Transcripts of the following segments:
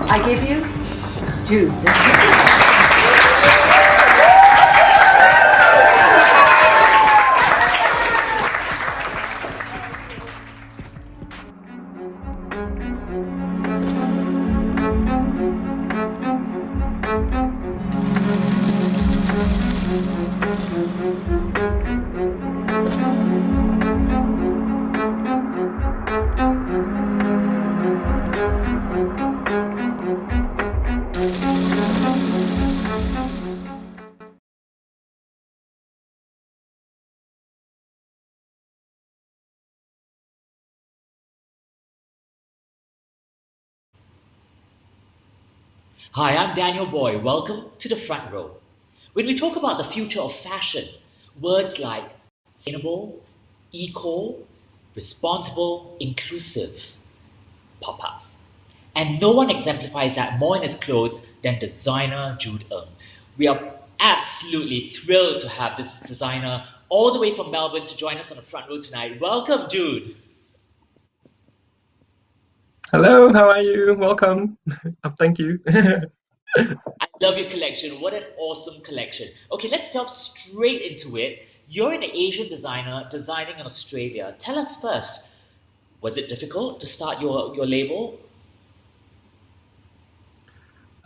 I give you Jude. Hi, I'm Daniel Boy. Welcome to the front row. When we talk about the future of fashion, words like sustainable, eco, responsible, inclusive pop up. And no one exemplifies that more in his clothes than designer Jude Ng. We are absolutely thrilled to have this designer all the way from Melbourne to join us on the front row tonight. Welcome, Jude. Hello, how are you? Welcome. Thank you. I love your collection. What an awesome collection. Okay, let's delve straight into it. You're an Asian designer designing in Australia. Tell us first, was it difficult to start your label?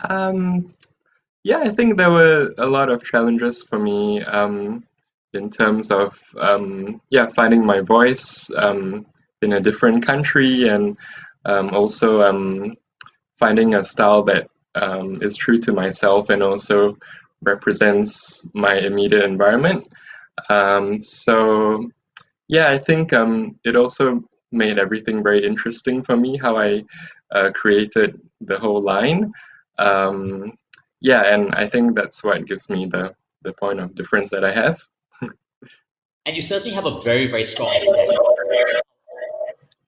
Um, yeah, I think there were a lot of challenges for me in terms of yeah, finding my voice in a different country and also finding a style that is true to myself and also represents my immediate environment. So yeah, I think it also made everything very interesting for me how I created the whole line. Um, yeah, and I think that's what gives me the point of difference that I have. And you certainly have a very, very strong aesthetic.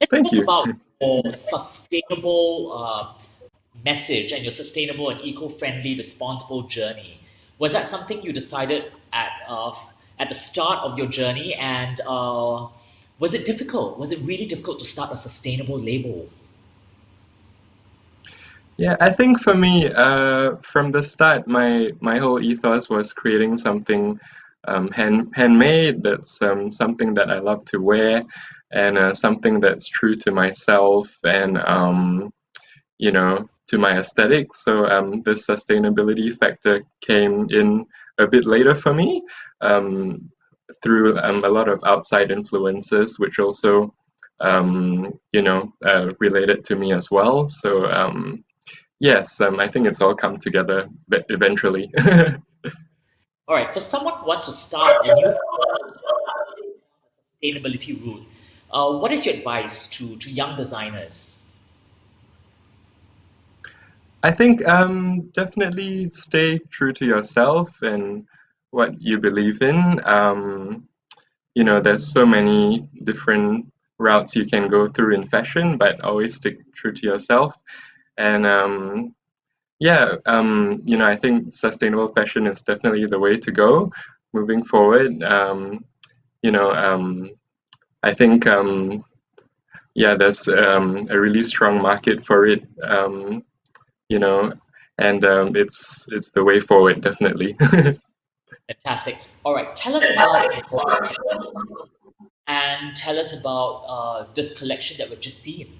Let's Thank talk you. about your sustainable message and your sustainable and eco-friendly, responsible journey. Was that something you decided at the start of your journey? And was it difficult? Was it really difficult to start a sustainable label? Yeah, I think for me, from the start, my whole ethos was creating something handmade. That's something that I love to wear, and something that's true to myself and to my aesthetic. So the sustainability factor came in a bit later for me, um, through a lot of outside influences, which also related to me as well. So yes, I think it's all come together eventually. All right, for someone who wants to start a new sustainability route, what is your advice to young designers? I think definitely stay true to yourself and what you believe in. There's so many different routes you can go through in fashion, but always stick true to yourself. And I think sustainable fashion is definitely the way to go moving forward. You know, um, I think there's a really strong market for it. You know, and it's the way forward, definitely. Fantastic. All right, tell us about and tell us about this collection that we've just seen.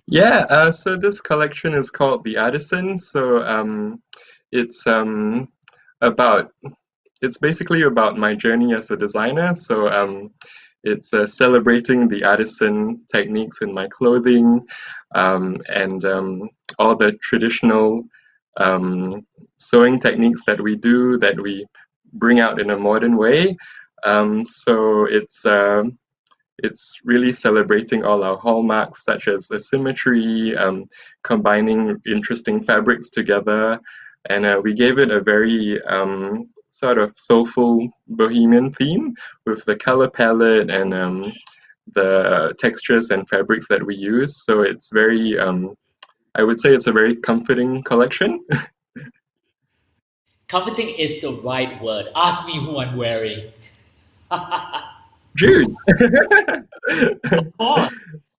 Yeah, so this collection is called The Artisan. So it's about it's basically about my journey as a designer. So it's celebrating the artisan techniques in my clothing, and all the traditional um, sewing techniques that we do that we bring out in a modern way. So it's really celebrating all our hallmarks, such as asymmetry, combining interesting fabrics together, and we gave it a very sort of soulful bohemian theme with the color palette and the textures and fabrics that we use. So it's very, I would say, it's a very comforting collection. Comforting is the right word. Ask me who I'm wearing. Jude, Of course,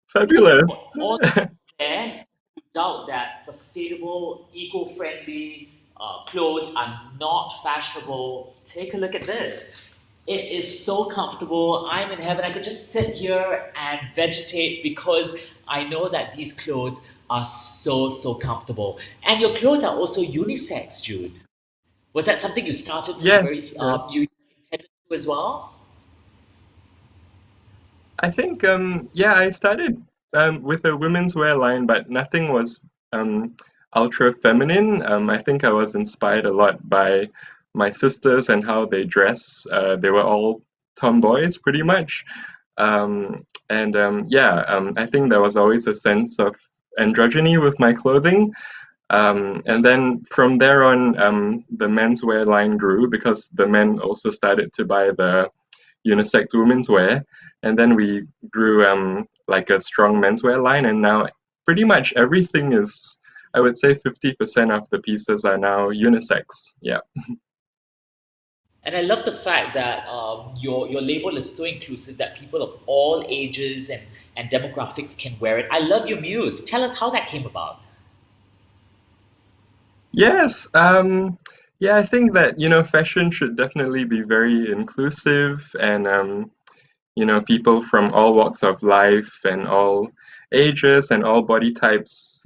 fabulous. all there to doubt that sustainable, eco-friendly clothes are not fashionable. Take a look at this. It is so comfortable. I'm in heaven. I could just sit here and vegetate because I know that these clothes are so, so comfortable. And your clothes are also unisex, Jude. Was that something you started from the Yes, very, yes. you intended to as well? I think I started with a women's wear line, but nothing was um, ultra feminine. I think I was inspired a lot by my sisters and how they dress. They were all tomboys, pretty much. I think there was always a sense of androgyny with my clothing. And then from there on, the menswear line grew because the men also started to buy the unisex women's wear, and then we grew like a strong menswear line, and now pretty much everything is, I would say, 50% of the pieces are now unisex. Yeah. And I love the fact that your label is so inclusive that people of all ages and demographics can wear it. I love your muse. Tell us how that came about. Yes. Yeah, I think that fashion should definitely be very inclusive, and people from all walks of life and all ages and all body types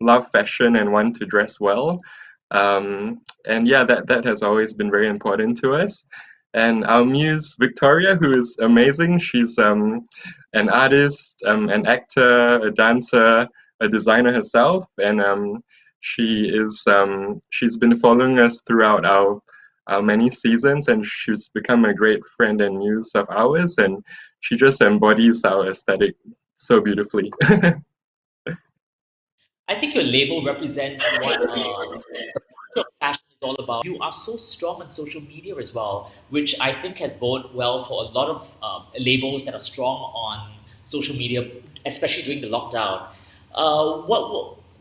love fashion and want to dress well. And yeah, that has always been very important to us. And our muse, Victoria, who is amazing, she's an artist, an actor, a dancer, a designer herself, and she's been following us throughout our many seasons, and she's become a great friend and muse of ours, and she just embodies our aesthetic so beautifully. I think your label represents what fashion is all about. You are so strong on social media as well, which I think has bode well for a lot of labels that are strong on social media, especially during the lockdown.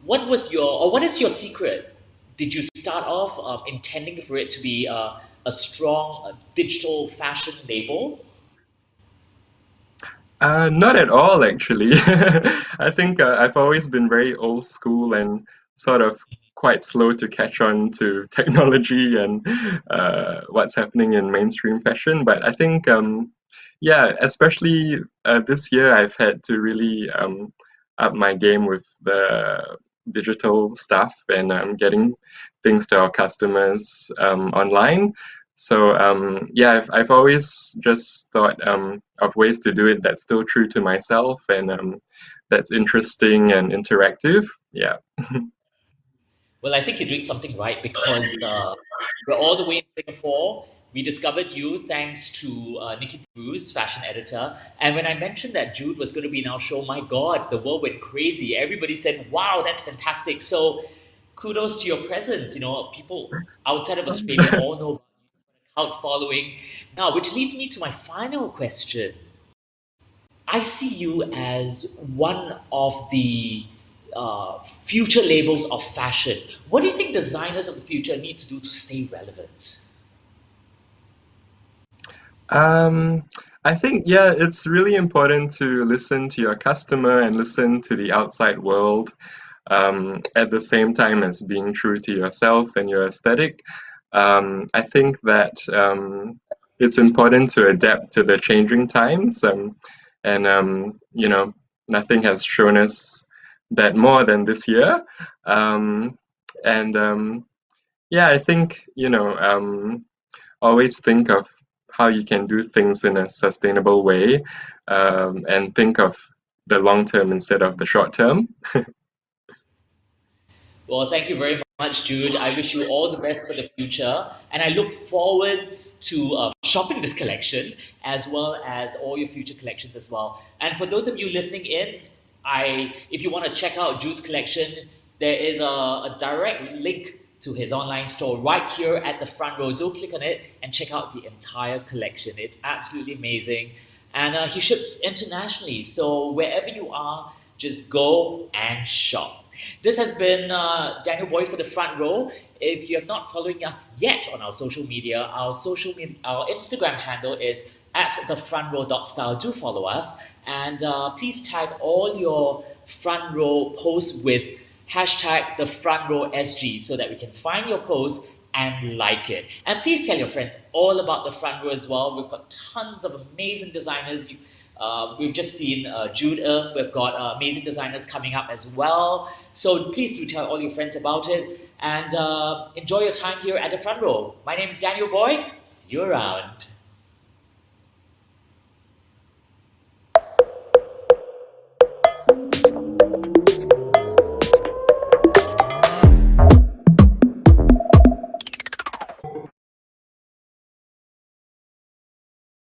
What was your or what is your secret? Did you start off intending for it to be a strong digital fashion label? Not at all, actually. I think I've always been very old school and sort of quite slow to catch on to technology and what's happening in mainstream fashion. But I think, yeah, especially this year, I've had to really up my game with the digital stuff and getting things to our customers online. So yeah, I've always just thought of ways to do it that's still true to myself and that's interesting and interactive. Yeah. Well, I think you're doing something right because we're all the way in Singapore. We discovered you thanks to Nikki Bruce, fashion editor. And when I mentioned that Jude was going to be in our show, my God, the world went crazy. Everybody said, wow, that's fantastic. So kudos to your presence. You know, people outside of Australia all know about cult following. Now, which leads me to my final question. I see you as one of the future labels of fashion. What do you think designers of the future need to do to stay relevant? Um, I think, yeah, it's really important to listen to your customer and listen to the outside world at the same time as being true to yourself and your aesthetic. I think that it's important to adapt to the changing times, and you know, nothing has shown us that more than this year. Um, and yeah, I think always think of how you can do things in a sustainable way, and think of the long term instead of the short term. Well, thank you very much, Jude. I wish you all the best for the future, and I look forward to shopping this collection as well as all your future collections as well. And for those of you listening in, if you want to check out Jude's collection, there is a direct link to his online store right here at the front row. Do click on it and check out the entire collection. It's absolutely amazing. And he ships internationally. So wherever you are, just go and shop. This has been Daniel Boy for the Front Row. If you have not following us yet on our social media, our Instagram handle is at thefrontrow.style. Do follow us and please tag all your front row posts with hashtag the front row SG so that we can find your post and like it. And please tell your friends all about the front row as well. We've got tons of amazing designers. We've just seen Jude. We've got amazing designers coming up as well. So please do tell all your friends about it and enjoy your time here at the front row. My name is Daniel Boy. See you around.